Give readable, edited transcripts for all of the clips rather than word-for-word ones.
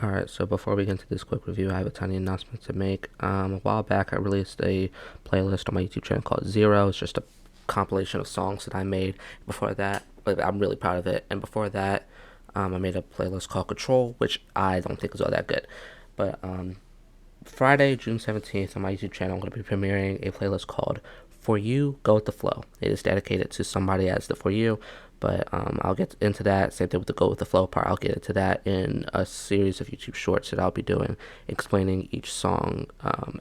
Alright, so before we get into this quick review, I have a tiny announcement to make. A while back, I released a playlist on my YouTube channel called Zero. It's just a compilation of songs that I made. Before that, I'm really proud of it. And before that, I made a playlist called Control, which I don't think is all that good. But Friday, June 17th, on my YouTube channel, I'm going to be premiering a playlist called For You, Go With The Flow. It is dedicated to somebody as the For You, but I'll get into that. Same thing with the Go With The Flow part. I'll get into that in a series of YouTube shorts that I'll be doing, explaining each song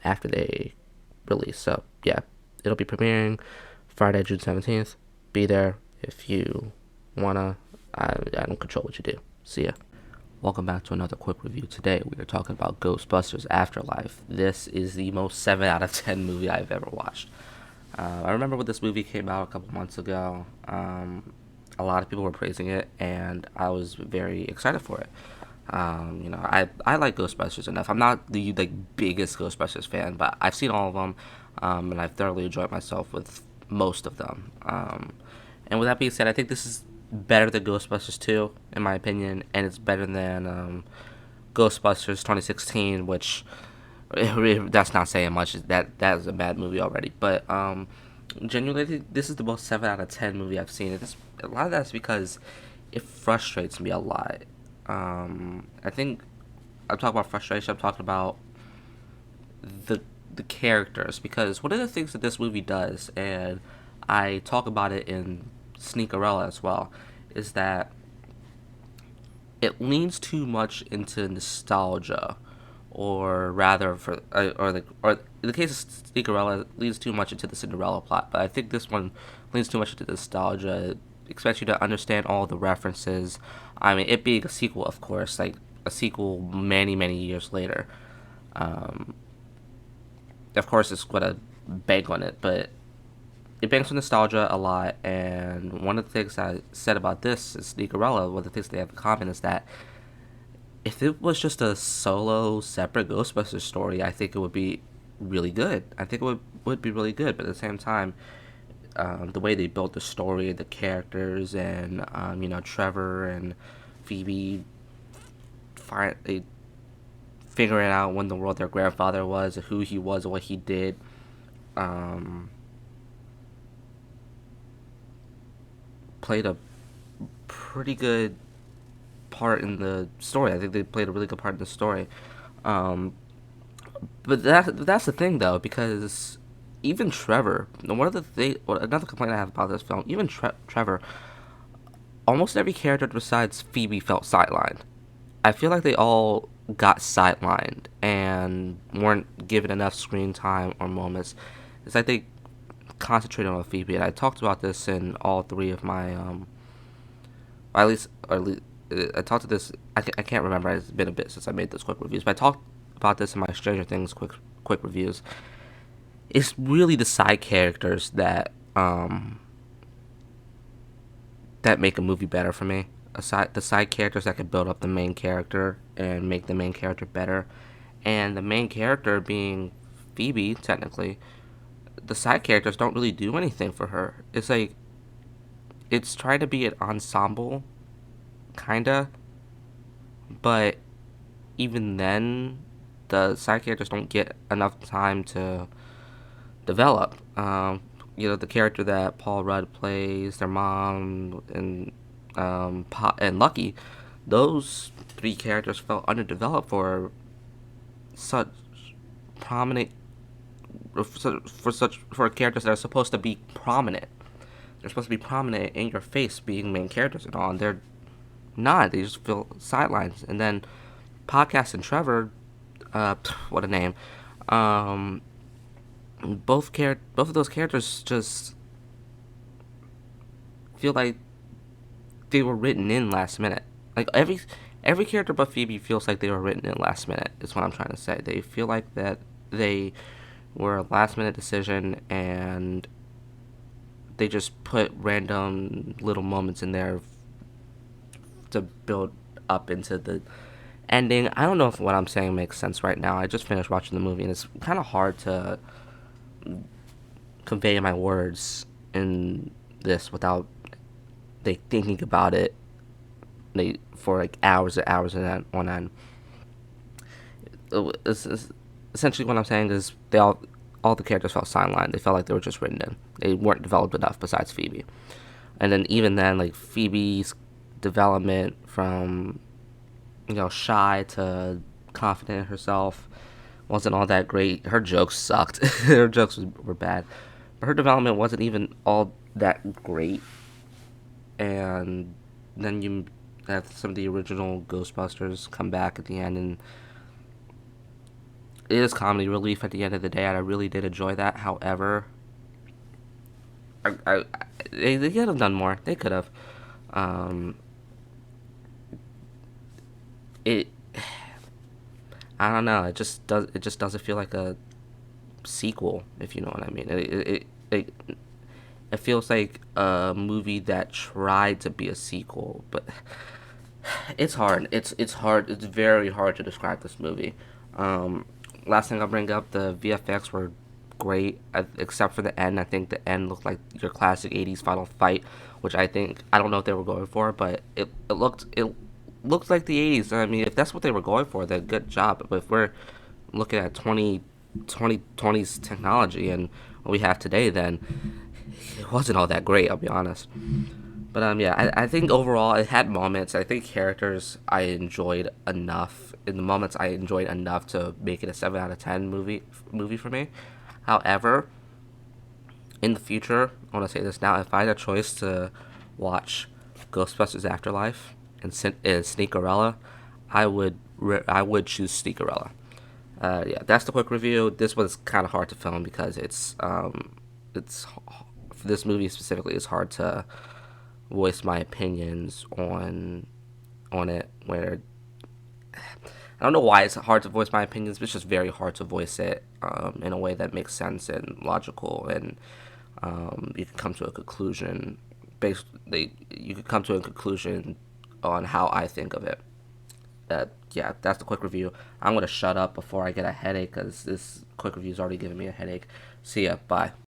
after they release. So, yeah, it'll be premiering Friday, June 17th. Be there if you wanna. I don't control what you do. See ya. Welcome back to another quick review. Today we are talking about Ghostbusters Afterlife. This is the most 7 out of 10 movie I've ever watched. I remember when this movie came out a couple months ago. A lot of people were praising it, and I was very excited for it. I like Ghostbusters enough. I'm not the biggest Ghostbusters fan, but I've seen all of them, and I've thoroughly enjoyed myself with most of them. And with that being said, I think this is better than Ghostbusters 2, in my opinion, and it's better than Ghostbusters 2016, which that's not saying much. That is a bad movie already. But genuinely, this is the most 7 out of 10 movie I've seen. A lot of that's because it frustrates me a lot. I think I'm talking about frustration. I'm talking about the the characters, because one of the things that this movie does, and I talk about it in Sneakerella as well, is that it leans too much into nostalgia, or rather, or in the case of Sneakerella, it leans too much into the Cinderella plot. But I think this one leans too much into nostalgia. It expects you to understand all the references. I mean, it being a sequel, of course, like a sequel many years later. Um, of course, it's gonna bank on it, but it banks on nostalgia a lot. And one of the things I said about this is Sneakerella. One of the things they have in common is that if it was just a solo, separate Ghostbusters story, I think it would be really good. I think it would be really good. But at the same time, the way they built the story, the characters, and Trevor and Phoebe, they figuring out when the world their grandfather was, who he was, and what he did. Um, Played a pretty good part in the story. I think they played a really good part in the story. Um, but that's the thing though, because even Trevor, one of the another complaint I have about this film, even Trevor, almost every character besides Phoebe felt sidelined. I feel like they all got sidelined and weren't given enough screen time or moments. It's like they concentrated on Phoebe, and I talked about this in all three of my or at least I talked to this. I can't remember. It's been a bit since I made those quick reviews, but I talked about this in my Stranger Things quick reviews. It's really the side characters that make a movie better for me. The side characters that can build up the main character and make the main character better, and the main character being Phoebe, technically, the side characters don't really do anything for her. It's like it's trying to be an ensemble, kinda, but even then, the side characters don't get enough time to develop. The character that Paul Rudd plays, their mom, and Lucky, those three characters felt underdeveloped for such prominent for characters that are supposed to be prominent. They're supposed to be prominent in your face, being main characters and all, and they're not. They just feel sidelines. And then Podcast and Trevor, what a name. Um, both of those characters just feel like they were written in last minute. Like every character but Phoebe feels like they were written in last minute. Is what I'm trying to say. They feel like that they were a last minute decision, and they just put random little moments in there to build up into the ending. I don't know if what I'm saying makes sense right now. I just finished watching the movie, and it's kind of hard to convey my words in this without thinking about it for like hours and hours on end. essentially what I'm saying is all the characters felt sidelined. They felt like they were just written in. They weren't developed enough besides Phoebe. And then even then, like Phoebe's development from shy to confident in herself wasn't all that great. Her jokes sucked. Her jokes were bad, but her development wasn't even all that great. And then you have some of the original Ghostbusters come back at the end, and it is comedy relief at the end of the day, and I really did enjoy that. However, I they could have done more. They could have. Um, it I don't know. It just doesn't feel like a sequel, if you know what I mean. It feels like a movie that tried to be a sequel, but it's hard. It's hard. It's very hard to describe this movie. Um, Last thing I'll bring up, the VFX were great, except for the end. I think the end looked like your classic '80s final fight, which I don't know what they were going for, but it looked like the '80s. I mean, if that's what they were going for, then good job. But if we're looking at 2020's technology and what we have today, then it wasn't all that great. I'll be honest. But yeah, I think overall it had moments. I think characters I enjoyed enough. In the moments I enjoyed enough to make it a 7 out of 10 movie for me. However, in the future, I want to say this now: if I had a choice to watch Ghostbusters Afterlife and Sneakerella, I would choose Sneakerella. Yeah, that's the quick review. This was kind of hard to film because it's for this movie specifically. It's hard to voice my opinions on it. Where I don't know why it's hard to voice my opinions, but it's just very hard to voice it in a way that makes sense and logical, and you can come to a conclusion. Basically, you could come to a conclusion on how I think of it. Yeah, that's the quick review. I'm gonna shut up before I get a headache because this quick review is already giving me a headache. See ya. Bye.